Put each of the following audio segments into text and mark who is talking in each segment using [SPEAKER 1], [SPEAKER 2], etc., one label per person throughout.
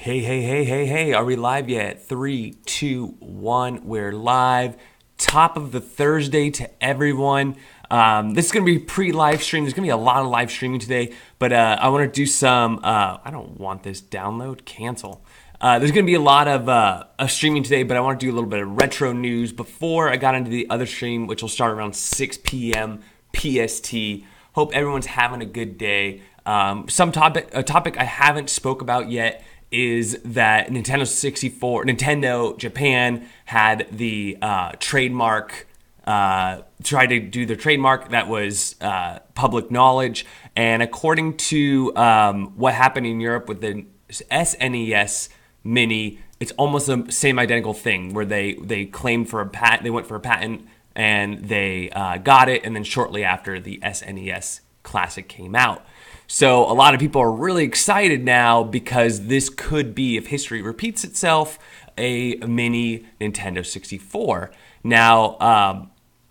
[SPEAKER 1] Hey, are we live yet? 3, 2, 1, we're live. Top of the Thursday to everyone. This is going to be pre-live stream. There's going to be a lot of live streaming today, but I want to do some, I don't want this download, cancel. There's going to be a lot of streaming today, but I want to do a little bit of retro news before I got into the other stream, which will start around 6 p.m. PST. Hope everyone's having a good day. A topic I haven't spoke about yet is that Nintendo Japan had the trademark, tried to do their trademark that was public knowledge. And according to what happened in Europe with the SNES Mini, it's almost the same identical thing where they claimed for a patent, they went for a patent and they got it, and then shortly after the SNES Classic came out. So a lot of people are really excited now because this could be, if history repeats itself, a mini Nintendo 64. Now,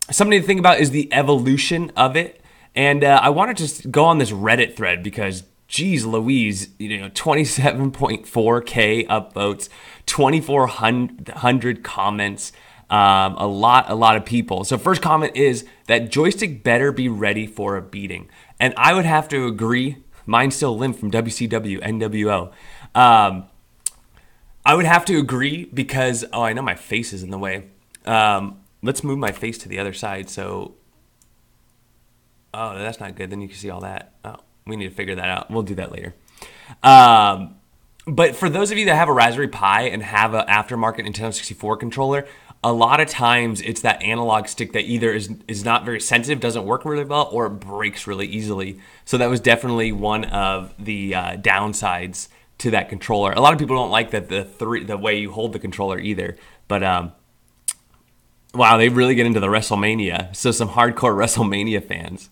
[SPEAKER 1] something to think about is the evolution of it. And I want to just go on this Reddit thread because, geez Louise, 27.4K upvotes, 2,400 comments, a lot of people. So first comment is that joystick better be ready for a beating. And I would have to agree. Mine's still limp from WCW, NWO. I would have to agree because, I know my face is in the way. Let's move my face to the other side. So, that's not good. Then you can see all that. Oh, we need to figure that out. We'll do that later. But for those of you that have a Raspberry Pi and have an aftermarket Nintendo 64 controller, a lot of times it's that analog stick that either is not very sensitive, doesn't work really well, or it breaks really easily. So that was definitely one of the downsides to that controller. A lot of people don't like that the way you hold the controller either. But wow, they really get into the WrestleMania. So some hardcore WrestleMania fans.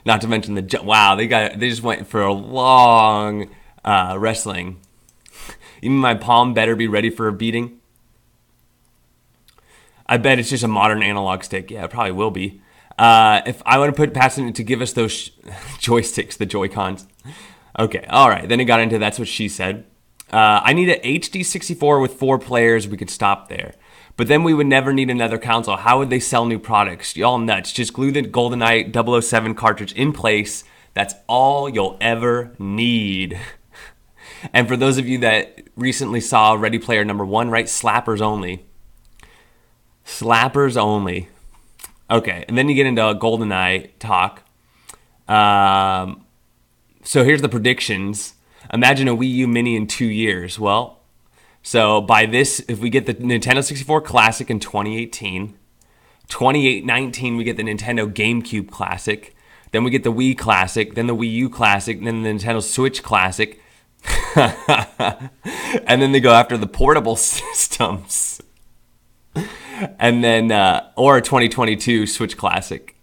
[SPEAKER 1] Not to mention they just went for a long wrestling. Even my palm better be ready for a beating. I bet it's just a modern analog stick. Yeah, it probably will be. If I want to put past it to give us those joysticks, the Joy-Cons. Okay, all right. Then it got into that's what she said. I need an HD 64 with 4 players. We could stop there. But then we would never need another console. How would they sell new products? Y'all nuts. Just glue the GoldenEye 007 cartridge in place. That's all you'll ever need. And for those of you that recently saw Ready Player #1, right? Slappers only. Slappers only. Okay, and then you get into a GoldenEye talk. So here's the predictions. Imagine a Wii U Mini in 2 years. Well, so by this, if we get the Nintendo 64 Classic in 2018, 2019 we get the Nintendo GameCube Classic, then we get the Wii Classic, then the Wii U Classic, then the Nintendo Switch Classic, and then they go after the portable systems. And then, or a 2022 Switch Classic.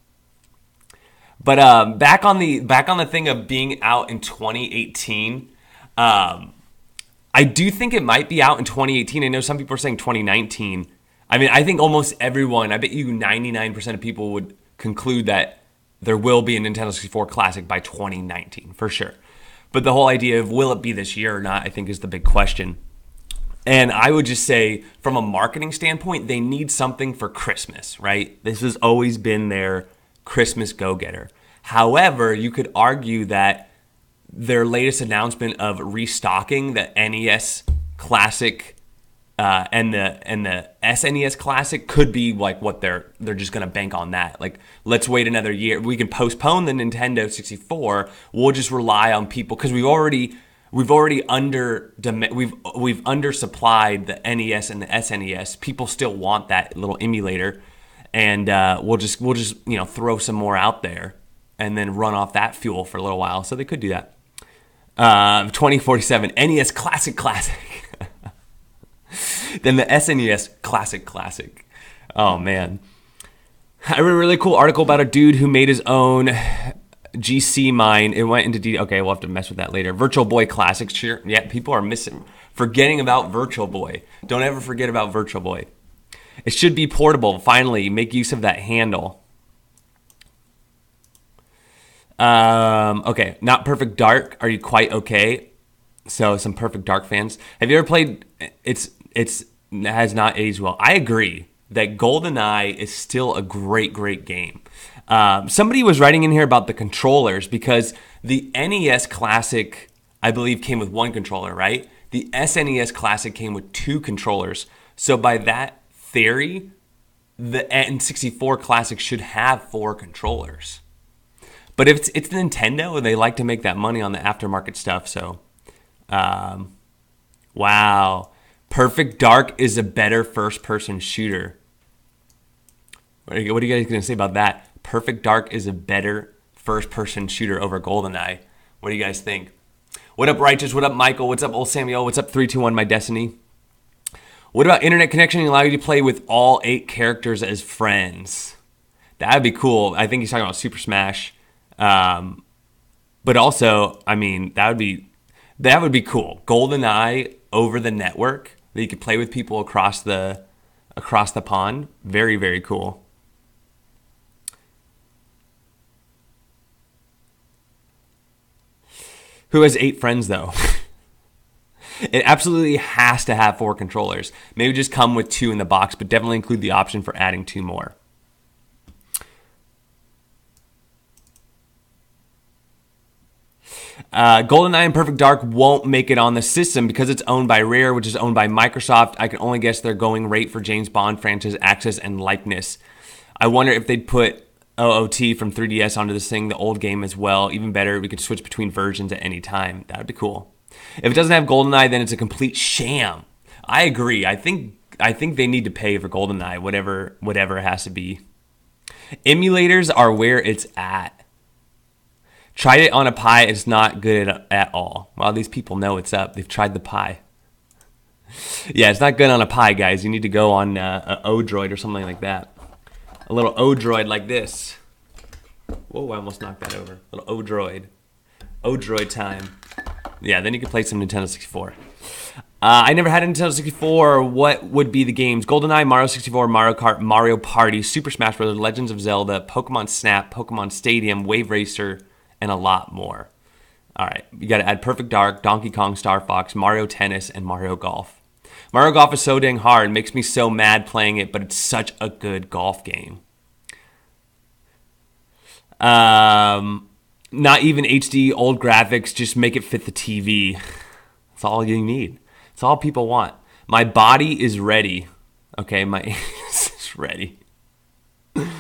[SPEAKER 1] But back on the thing of being out in 2018, I do think it might be out in 2018. I know some people are saying 2019. I mean, I think almost everyone, I bet you 99% of people would conclude that there will be a Nintendo 64 Classic by 2019, for sure. But the whole idea of will it be this year or not, I think is the big question. And I would just say, from a marketing standpoint, they need something for Christmas, right? This has always been their Christmas go-getter. However, you could argue that their latest announcement of restocking the NES Classic and the SNES Classic could be like what they're just going to bank on that. Like, let's wait another year. We can postpone the Nintendo 64. We'll just rely on people because we've undersupplied the NES and the SNES. People still want that little emulator, and we'll just throw some more out there and then run off that fuel for a little while. So they could do that. 2047 NES Classic. Then the SNES Classic. Oh man, I read a really cool article about a dude who made his own GC mine. It went into okay, we'll have to mess with that later. Virtual Boy Classics. Sure. Yeah, people are forgetting about Virtual Boy. Don't ever forget about Virtual Boy. It should be portable. Finally, make use of that handle. Okay, Not Perfect Dark. Are you quite okay? So some Perfect Dark fans. Have you ever played? It's has not aged well. I agree that GoldenEye is still a great game. Somebody was writing in here about the controllers because the NES Classic, I believe, came with one controller, right? The SNES Classic came with two controllers. So by that theory, the N64 Classic should have four controllers. But if it's Nintendo, they like to make that money on the aftermarket stuff. So, wow. Perfect Dark is a better first-person shooter. What are you guys going to say about that? Perfect Dark is a better first-person shooter over GoldenEye. What do you guys think? What up, Righteous? What up, Michael? What's up, Old Samuel? What's up, 321 My Destiny? What about internet connection and allow you to play with all 8 characters as friends? That would be cool. I think he's talking about Super Smash. But also, I mean, that would be cool. GoldenEye over the network that you could play with people across the pond. Very, very cool. Who has 8 friends though? It absolutely has to have 4 controllers. Maybe just come with 2 in the box, but definitely include the option for adding 2 more. GoldenEye and Perfect Dark won't make it on the system because it's owned by Rare, which is owned by Microsoft. I can only guess their going rate for James Bond franchise access and likeness. I wonder if they'd put OOT from 3DS onto this thing, the old game as well. Even better, we could switch between versions at any time. That would be cool. If it doesn't have GoldenEye, then it's a complete sham. I agree. I think they need to pay for GoldenEye, whatever it has to be. Emulators are where it's at. Tried it on a Pi, it's not good at all. Well, these people know what's up. They've tried the Pi. Yeah, it's not good on a Pi, guys. You need to go on an Odroid or something like that. A little Odroid like this. Whoa, I almost knocked that over. A little Odroid. Odroid time. Yeah, then you can play some Nintendo 64. I never had a Nintendo 64. What would be the games? GoldenEye, Mario 64, Mario Kart, Mario Party, Super Smash Bros., Legends of Zelda, Pokemon Snap, Pokemon Stadium, Wave Racer, and a lot more. All right, you got to add Perfect Dark, Donkey Kong, Star Fox, Mario Tennis, and Mario Golf. Mario Golf is so dang hard. It makes me so mad playing it, but it's such a good golf game. Not even HD, old graphics. Just make it fit the TV. That's all you need. That's all people want. My body is ready. Okay, my anus is ready. I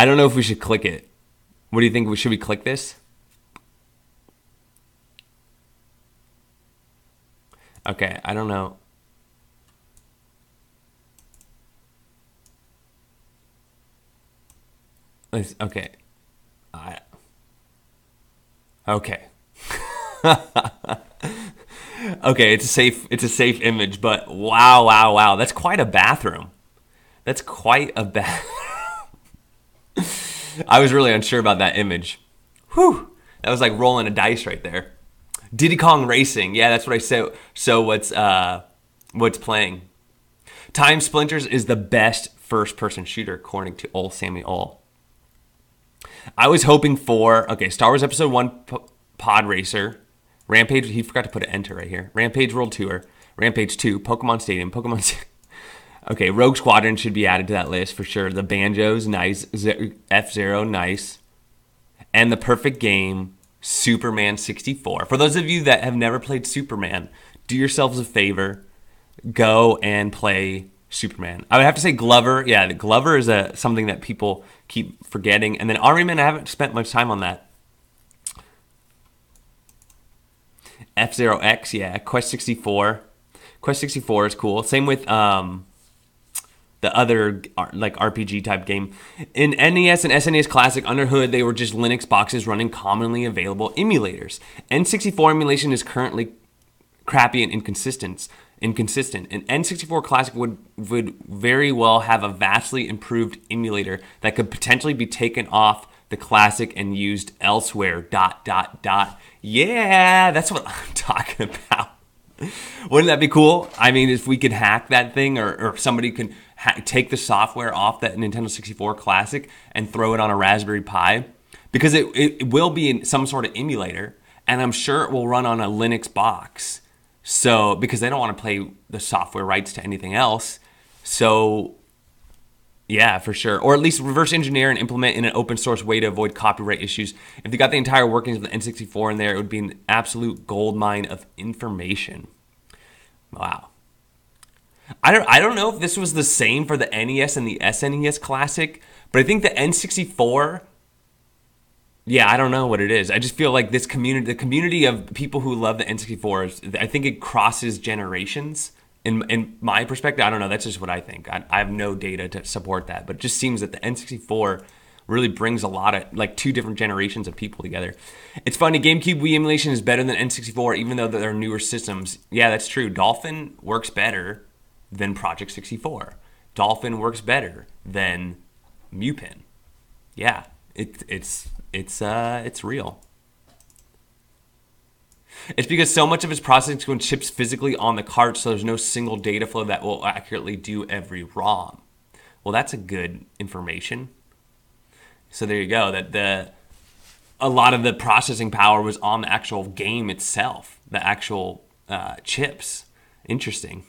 [SPEAKER 1] don't know if we should click it. What do you think? Should we click this? Okay, I don't know. Okay. Okay. Okay, it's a safe image, but wow. That's quite a bathroom. That's quite a bathroom. I was really unsure about that image. Whew. That was like rolling a dice right there. Diddy Kong Racing. Yeah, that's what I said. So what's playing? Time Splinters is the best first-person shooter, according to old Sammy Ol. I was hoping for, okay, Star Wars Episode 1 Pod Racer, Rampage, he forgot to put an enter right here, Rampage World Tour, Rampage 2, Pokemon Stadium, okay, Rogue Squadron should be added to that list for sure. The Banjos, nice. F-Zero, nice. And the perfect game, Superman 64. For those of you that have never played Superman, do yourselves a favor, go and play Superman. I would have to say Glover. Yeah, the Glover is something that people keep forgetting. And then Army Men, I haven't spent much time on that. F-Zero X, yeah. Quest 64. Quest 64 is cool. Same with the other like RPG type game. In NES and SNES Classic under hood, they were just Linux boxes running commonly available emulators. N64 emulation is currently crappy and inconsistent. An N64 Classic would very well have a vastly improved emulator that could potentially be taken off the Classic and used elsewhere. ... Yeah, that's what I'm talking about. Wouldn't that be cool? I mean, if we could hack that thing, or somebody could take the software off that Nintendo 64 Classic and throw it on a Raspberry Pi, because it will be in some sort of emulator, and I'm sure it will run on a Linux box. So, because they don't want to play the software rights to anything else. So, yeah, for sure. Or at least reverse engineer and implement in an open source way to avoid copyright issues. If they got the entire workings of the N64 in there, it would be an absolute gold mine of information. Wow. I don't know if this was the same for the NES and the SNES Classic, but I think the N64, yeah, I don't know what it is. I just feel like this community, the community of people who love the N64, I think it crosses generations. In my perspective, I don't know. That's just what I think. I have no data to support that, but it just seems that the N64 really brings a lot of, like, two different generations of people together. It's funny, GameCube Wii emulation is better than N64, even though they're newer systems. Yeah, that's true. Dolphin works better than Project 64. Dolphin works better than MuPin. Yeah, it's real. It's because so much of its processing is going chips physically on the cart, so there's no single data flow that will accurately do every ROM. Well, that's a good information. So there you go. That a lot of the processing power was on the actual game itself, the actual chips. Interesting.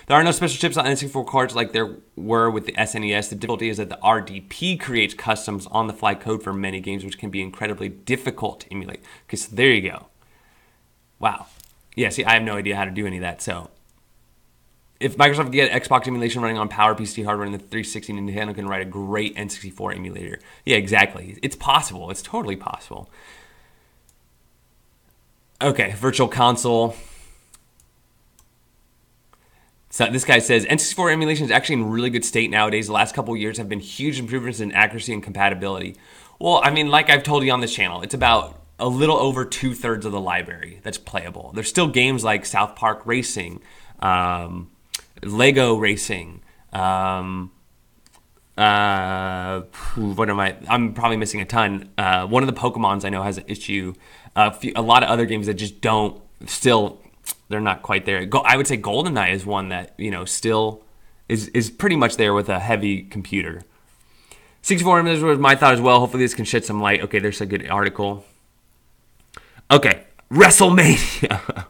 [SPEAKER 1] There are no special chips on N64 cards like there were with the SNES. The difficulty is that the RDP creates customs on-the-fly code for many games, which can be incredibly difficult to emulate. Okay, so there you go. Wow. Yeah, see, I have no idea how to do any of that. So if Microsoft can get Xbox emulation running on PowerPC hardware in the 360, Nintendo can write a great N64 emulator. Yeah, exactly. It's possible. It's totally possible. Okay, Virtual Console. So this guy says, N64 emulation is actually in really good state nowadays. The last couple of years have been huge improvements in accuracy and compatibility. Well, I mean, like I've told you on this channel, it's about a little over 2/3 of the library that's playable. There's still games like South Park Racing, Lego Racing, what am I? I'm probably missing a ton. One of the Pokemons I know has an issue. A lot of other games that just don't, still, they're not quite there. I would say GoldenEye is one that, you know, still is pretty much there with a heavy computer. 64 images was my thought as well. Hopefully this can shed some light. Okay, there's a good article. Okay, WrestleMania.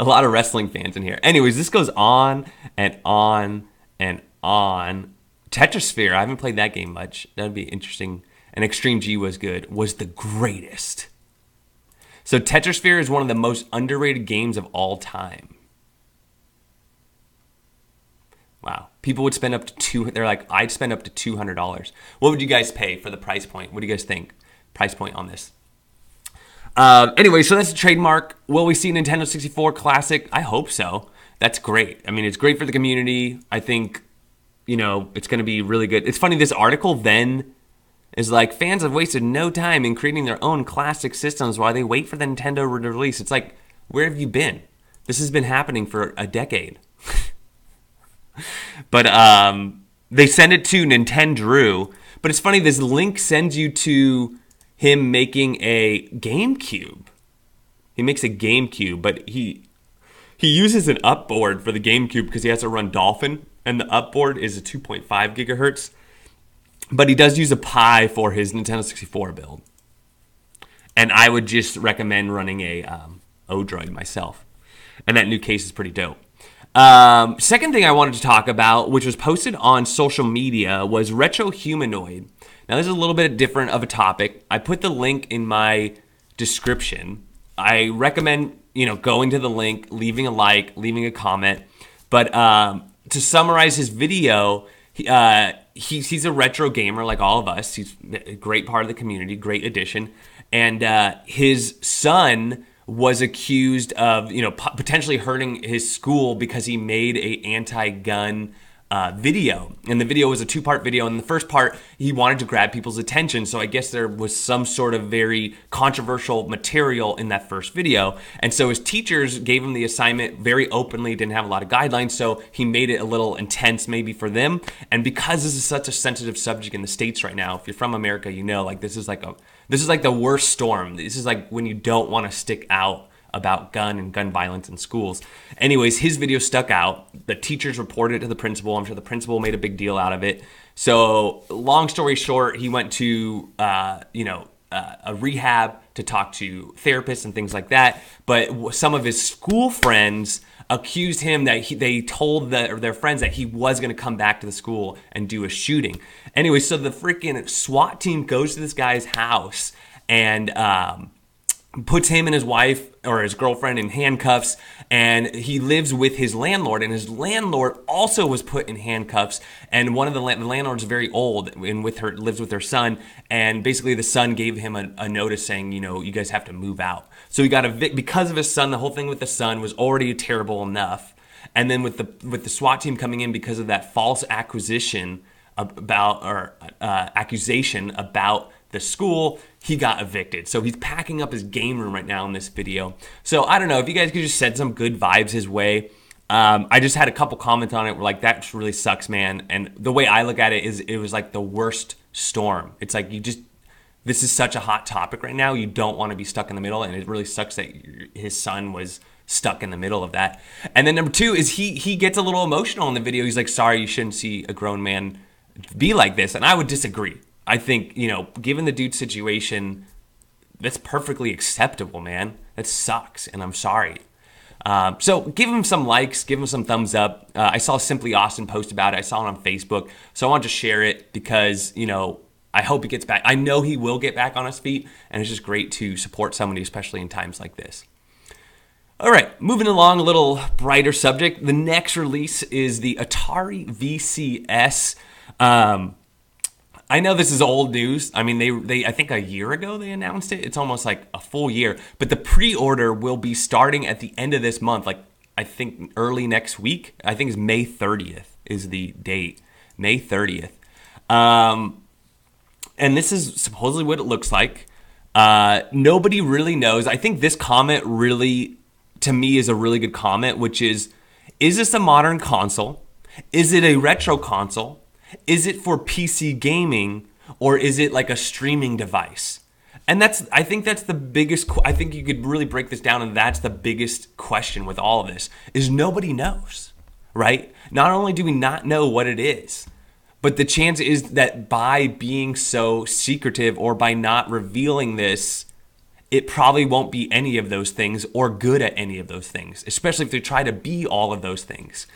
[SPEAKER 1] A lot of wrestling fans in here. Anyways, this goes on and on and on. Tetrasphere, I haven't played that game much. That would be interesting. And Extreme G was good. Was the greatest. So Tetrasphere is one of the most underrated games of all time. Wow. People would spend up to they're like, I'd spend up to $200. What would you guys pay for the price point? What do you guys think? Price point on this? Anyway, so that's a trademark. Will we see Nintendo 64 Classic? I hope so. That's great. I mean, it's great for the community. I think, you know, it's going to be really good. It's funny, this article then is like, fans have wasted no time in creating their own classic systems while they wait for the Nintendo to release. It's like, where have you been? This has been happening for a decade. But they send it to Nintendo. But it's funny, this link sends you to him making a GameCube. He makes a GameCube, but he uses an upboard for the GameCube because he has to run Dolphin, and the upboard is a 2.5 gigahertz. But he does use a Pi for his Nintendo 64 build. And I would just recommend running a Odroid myself. And that new case is pretty dope. Second thing I wanted to talk about, which was posted on social media, was Retro Humanoid. Now, this is a little bit different of a topic. I put the link in my description. I recommend, you know, going to the link, leaving a like, leaving a comment. But to summarize his video, he's a retro gamer like all of us. He's a great part of the community, great addition. And his son was accused of, you know, potentially hurting his school because he made a anti-gun video. And the video was a two-part video. In the first part, he wanted to grab people's attention. So I guess there was some sort of very controversial material in that first video. And so his teachers gave him the assignment very openly, didn't have a lot of guidelines. So he made it a little intense maybe for them. And because this is such a sensitive subject in the States right now, if you're from America, you know, like this is like the worst storm. This is like when you don't want to stick out about gun and gun violence in schools. Anyways, his video stuck out. The teachers reported it to the principal. I'm sure the principal made a big deal out of it. So long story short, he went to, a rehab to talk to therapists and things like that. But some of his school friends accused him that they told their friends that he was going to come back to the school and do a shooting. Anyway, so the freaking SWAT team goes to this guy's house and puts him and his wife or his girlfriend in handcuffs, and he lives with his landlord, and his landlord also was put in handcuffs. And one of the landlord's very old and lives with her son, and basically the son gave him a notice saying, you guys have to move out. So he got because of his son. The whole thing with the son was already terrible enough, and then with the SWAT team coming in because of that false accusation about the school, he got evicted. So he's packing up his game room right now in this video. So I don't know if you guys could just send some good vibes his way. I just had a couple comments on it where like, that really sucks, man. And the way I look at it is it was like the worst storm. It's like this is such a hot topic right now. You don't want to be stuck in the middle, and it really sucks that his son was stuck in the middle of that. And then number two is he gets a little emotional in the video. He's like, sorry, you shouldn't see a grown man be like this. And I would disagree. I think, given the dude's situation, that's perfectly acceptable, man. That sucks, and I'm sorry. So give him some likes, give him some thumbs up. I saw Simply Austin post about it. I saw it on Facebook. So I wanted to share it because, I hope he gets back. I know he will get back on his feet, and it's just great to support somebody, especially in times like this. All right, moving along, a little brighter subject. The next release is the Atari VCS. I know this is old news. I mean, they I think a year ago they announced it. It's almost like a full year. But the pre-order will be starting at the end of this month, like I think early next week. I think it's May 30th is the date. May 30th. And this is supposedly what it looks like. Nobody really knows. I think this comment really, to me, is a really good comment, which is this a modern console? Is it a retro console? Is it for PC gaming, or is it like a streaming device? And I think that's the biggest, I think you could really break this down, and that's the biggest question with all of this, is nobody knows, right? Not only do we not know what it is, but the chance is that by being so secretive or by not revealing this, it probably won't be any of those things or good at any of those things, especially if they try to be all of those things.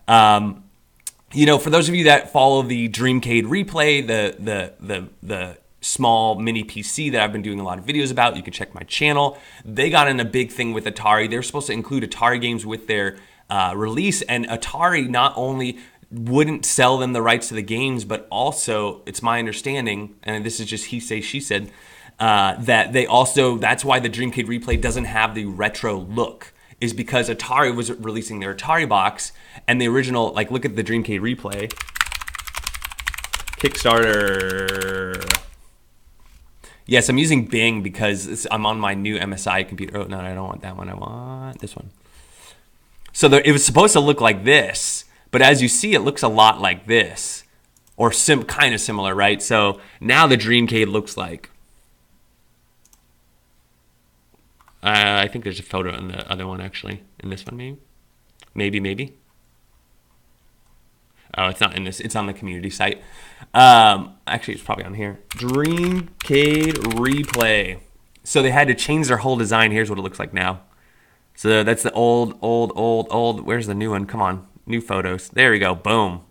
[SPEAKER 1] For those of you that follow the Dreamcade replay, the small mini PC that I've been doing a lot of videos about, you can check my channel. They got in a big thing with Atari. They're supposed to include Atari games with their release, and Atari not only wouldn't sell them the rights to the games, but also, it's my understanding, and this is just he say, she said, that that's why the Dreamcade replay doesn't have the retro look, is because Atari was releasing their Atari box, and the original, like, look at the Dreamcade replay. Kickstarter. Yes, I'm using Bing because I'm on my new MSI computer. Oh, no, I don't want that one. I want this one. So it was supposed to look like this, but as you see, it looks a lot like this, or kind of similar, right? So now the Dreamcade looks like, I think there's a photo in the other one, actually. In this one, maybe. Maybe. Oh, it's not in this. It's on the community site. Actually, it's probably on here. Dreamcade replay. So they had to change their whole design. Here's what it looks like now. So that's the old. Where's the new one? Come on. New photos. There we go. Boom.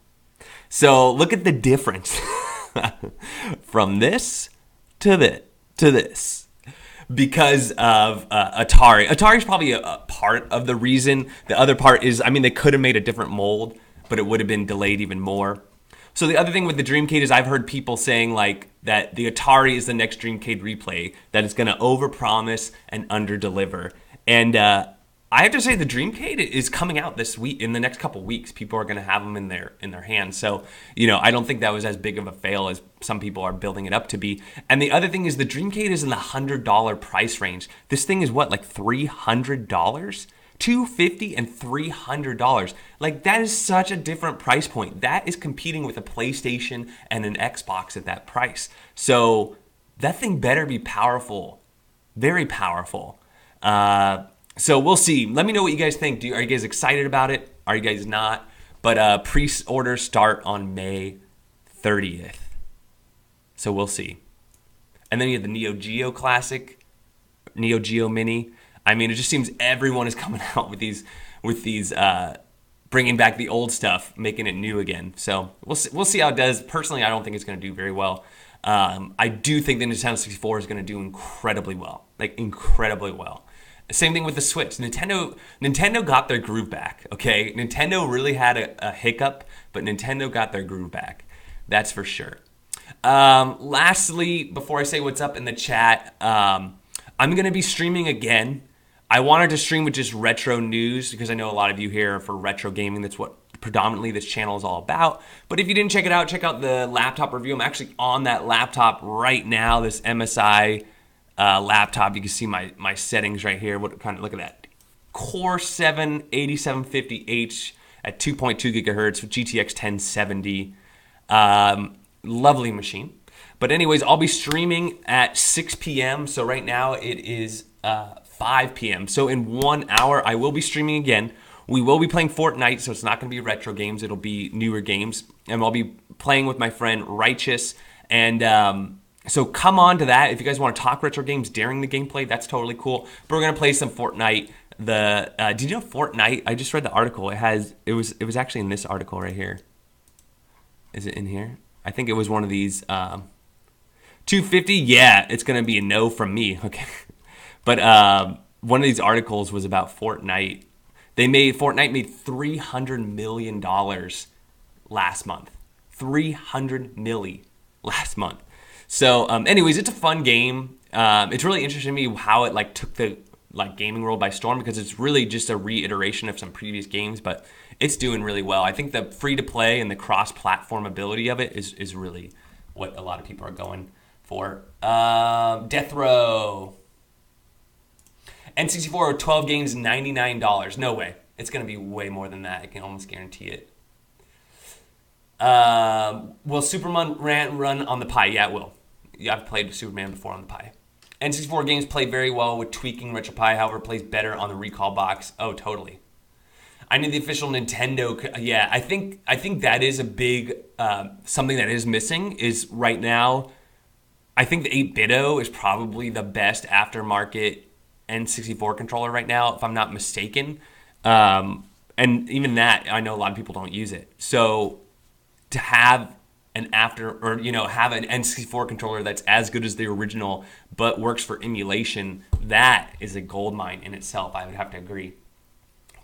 [SPEAKER 1] So look at the difference from this to this. Because of Atari. Atari's probably a part of the reason. The other part is, I mean, they could have made a different mold, but it would have been delayed even more. So the other thing with the Dreamcade is I've heard people saying like that the Atari is the next Dreamcade replay, that it's going to overpromise and underdeliver. And I have to say the Dreamcade is coming out this week. In the next couple weeks, people are going to have them in their hands. So, I don't think that was as big of a fail as some people are building it up to be. And the other thing is the Dreamcade is in the $100 price range. This thing is what, like $300? $250 and $300. Like, that is such a different price point. That is competing with a PlayStation and an Xbox at that price. So that thing better be powerful, very powerful. So we'll see. Let me know what you guys think. Are you guys excited about it? Are you guys not? But pre-orders start on May 30th. So we'll see. And then you have the Neo Geo Classic, Neo Geo Mini. I mean, it just seems everyone is coming out with these bringing back the old stuff, making it new again. So we'll see how it does. Personally, I don't think it's going to do very well. I do think the Nintendo 64 is going to do incredibly well, like incredibly well. Same thing with the Switch. Nintendo got their groove back, okay? Nintendo really had a hiccup, but Nintendo got their groove back. That's for sure. Lastly, before I say what's up in the chat, I'm going to be streaming again. I wanted to stream with just retro news because I know a lot of you here are for retro gaming. That's what predominantly this channel is all about. But if you didn't check it out, check out the laptop review. I'm actually on that laptop right now, this MSI laptop. You can see my settings right here. Look at that. Core 7 8750H at 2.2 gigahertz with GTX 1070. Lovely machine. But anyways, I'll be streaming at 6 p.m. So right now it is 5 p.m. So in 1 hour, I will be streaming again. We will be playing Fortnite, so it's not going to be retro games. It'll be newer games. And I'll be playing with my friend Righteous. And so come on to that. If you guys want to talk retro games during the gameplay, that's totally cool. But we're going to play some Fortnite. Did you know Fortnite? I just read the article. It was actually in this article right here. Is it in here? I think it was one of these. 250? Yeah, it's going to be a no from me. Okay. But one of these articles was about Fortnite. Fortnite made $300 million last month. $300 million last month. So, anyways, it's a fun game. It's really interesting to me how it took the gaming world by storm, because it's really just a reiteration of some previous games, but it's doing really well. I think the free to play and the cross-platform ability of it is really what a lot of people are going for. Death Row. N64 12 games, $99. No way. It's going to be way more than that. I can almost guarantee it. Will Superman run on the Pi? Yeah, it will. Yeah, I've played Superman before on the Pi. N64 games play very well with tweaking RetroPie, however, it plays better on the Recall box. Oh, totally. I need the official Nintendo. Yeah, I think that is a big something that is missing. Is right now, I think the 8-Bito is probably the best aftermarket N64 controller right now, if I'm not mistaken. And even that, I know a lot of people don't use it. So to have have an N64 controller that's as good as the original but works for emulation, that is a gold mine in itself. I would have to agree.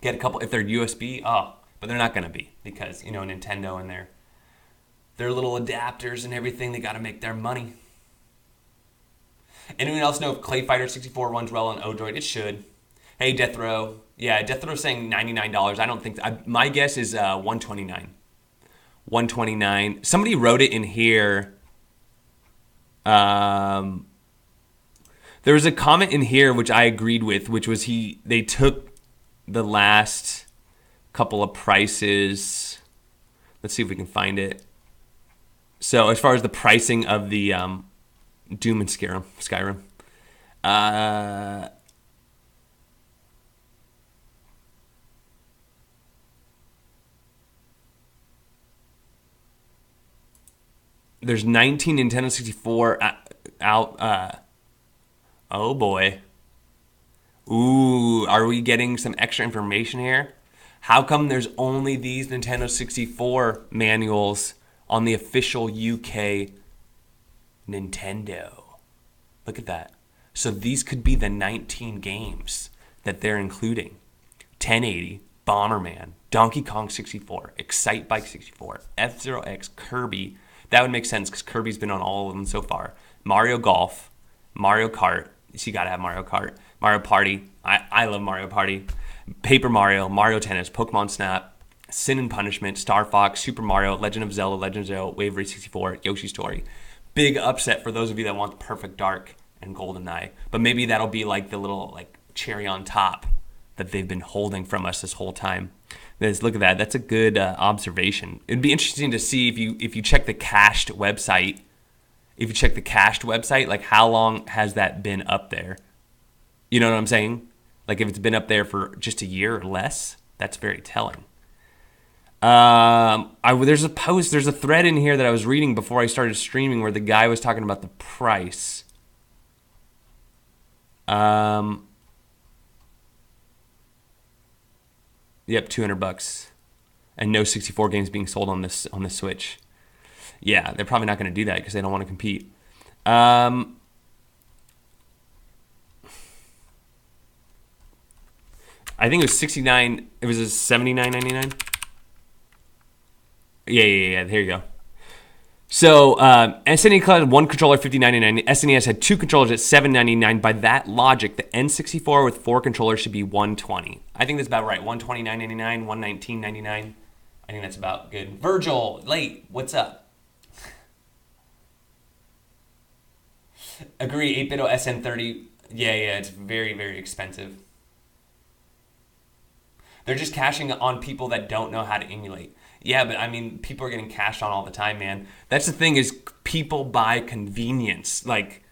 [SPEAKER 1] Get a couple if they're USB, but they're not going to be, because Nintendo and their little adapters and everything, they got to make their money. Anyone else know if Clay Fighter 64 runs well on Odroid? It should. Hey, Death Row. Yeah, Death Row saying $99. I don't think my guess is $129. $129. Somebody wrote it in here. There was a comment in here which I agreed with, which was they took the last couple of prices. Let's see if we can find it. So as far as the pricing of the Doom and Skyrim. There's 19 Nintendo 64 out. Oh boy. Ooh, are we getting some extra information here? How come there's only these Nintendo 64 manuals on the official UK Nintendo? Look at that. So these could be the 19 games that they're including. 1080, Bomberman, Donkey Kong 64, Excite Bike 64, F-Zero X, Kirby. That would make sense because Kirby's been on all of them so far. Mario Golf, Mario Kart. So you gotta have Mario Kart. Mario Party. I love Mario Party. Paper Mario, Mario Tennis, Pokemon Snap, Sin and Punishment, Star Fox, Super Mario, Legend of Zelda, Wave Race 64, Yoshi's Story. Big upset for those of you that want the Perfect Dark and GoldenEye. But maybe that'll be like the little cherry on top that they've been holding from us this whole time. Look at that. That's a good observation. It'd be interesting to see if you check the cached website. If you check the cached website, how long has that been up there? You know what I'm saying? If it's been up there for just a year or less, that's very telling. There's a thread in here that I was reading before I started streaming where the guy was talking about the price. Yep, $200, and no 64 games being sold on this Switch. Yeah, they're probably not going to do that because they don't want to compete. I think it was 69. It was a 79.99. Yeah. Here you go. So SNES had one controller, $50.99. SNES had two controllers at $7.99. By that logic, the N64 with four controllers should be $120. I think that's about right. $129.99, $119.99. I think that's about good. Virgil, late. What's up? Agree. 8-bit SN30. Yeah. It's very, very expensive. They're just cashing on people that don't know how to emulate. Yeah, but I mean, people are getting cashed on all the time, man. That's the thing, is people buy convenience. Like,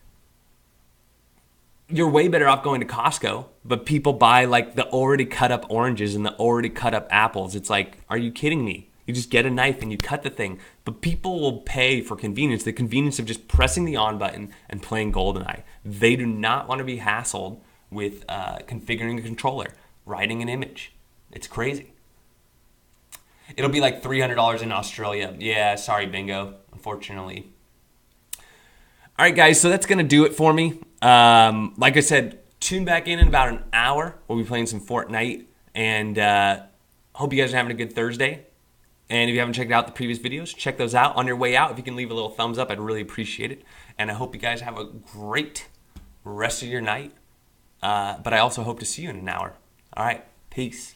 [SPEAKER 1] you're way better off going to Costco, but people buy like the already cut up oranges and the already cut up apples. It's like, are you kidding me? You just get a knife and you cut the thing. But people will pay for convenience, the convenience of just pressing the on button and playing GoldenEye. They do not want to be hassled with configuring a controller, writing an image. It's crazy. It'll be like $300 in Australia. Yeah, sorry, Bingo, unfortunately. All right, guys, so that's going to do it for me. Like I said, tune back in about an hour. We'll be playing some Fortnite, and hope you guys are having a good Thursday. And if you haven't checked out the previous videos, check those out. On your way out, if you can leave a little thumbs up, I'd really appreciate it. And I hope you guys have a great rest of your night. But I also hope to see you in an hour. All right, peace.